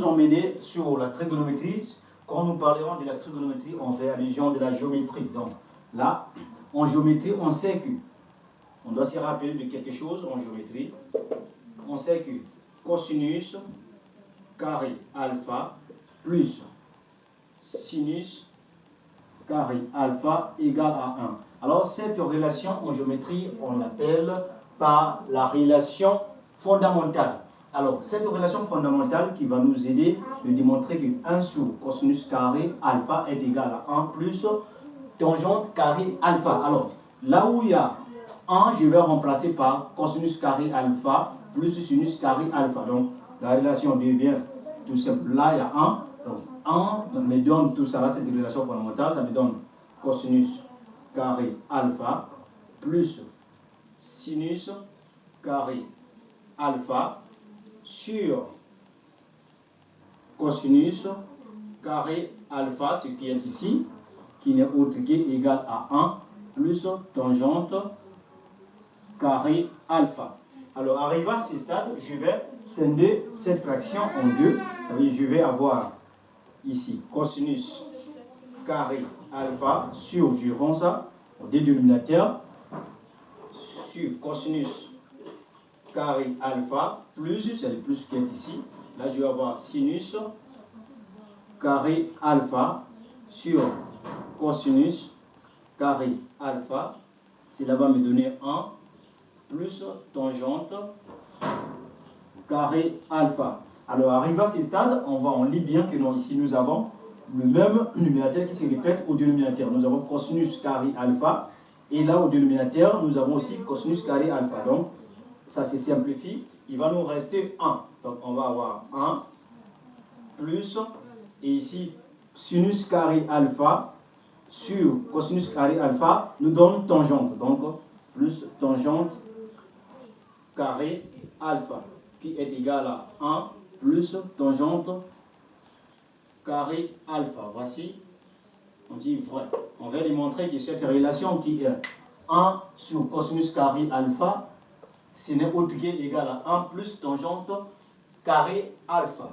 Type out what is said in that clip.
nous emmener sur la trigonométrie. Quand nous parlerons de la trigonométrie, on fait allusion de la géométrie. Donc là, en géométrie, on sait que, on doit se rappeler de quelque chose en géométrie. On sait que cosinus carré alpha plus sinus carré alpha égale à 1. Alors cette relation en géométrie, on l'appelle par la relation fondamentale. Alors cette relation fondamentale qui va nous aider de démontrer que 1 sur cosinus carré alpha est égal à 1 plus tangente carré alpha. Alors là où il y a 1, je vais remplacer par cosinus carré alpha plus sinus carré alpha. Donc la relation devient tout simple. Là il y a 1. Donc 1 me donne tout ça, là c'est une relation fondamentale, ça me donne cosinus carré alpha plus sinus carré alpha sur cosinus carré alpha, ce qui est ici, qui n'est autre qu'égal à 1 plus tangente carré alpha. Alors arrivé à ce stade, je vais scinder cette fraction en deux. Ça veut dire je vais avoir ici cosinus carré alpha sur, je rends ça au dénominateur, sur cosinus carré alpha plus, c'est le plus qui est ici. Là je vais avoir sinus carré alpha sur cosinus carré alpha. Cela va me donner 1 plus tangente carré alpha. Alors arrivé à ce stade, on lit bien que non, ici nous avons le même numérateur qui se répète au dénominateur. Nous avons cosinus carré alpha et là au dénominateur nous avons aussi cosinus carré alpha. Donc ça se simplifie, il va nous rester 1. Donc on va avoir 1 plus, et ici sinus carré alpha sur cosinus carré alpha nous donne tangente. Donc plus tangente carré alpha qui est égal à 1 plus tangente carré alpha. Voici, on dit vrai. On va démontrer que cette relation qui est 1 sur cosinus carré alpha, ce n'est autre qu'égal à 1 plus tangente carré alpha.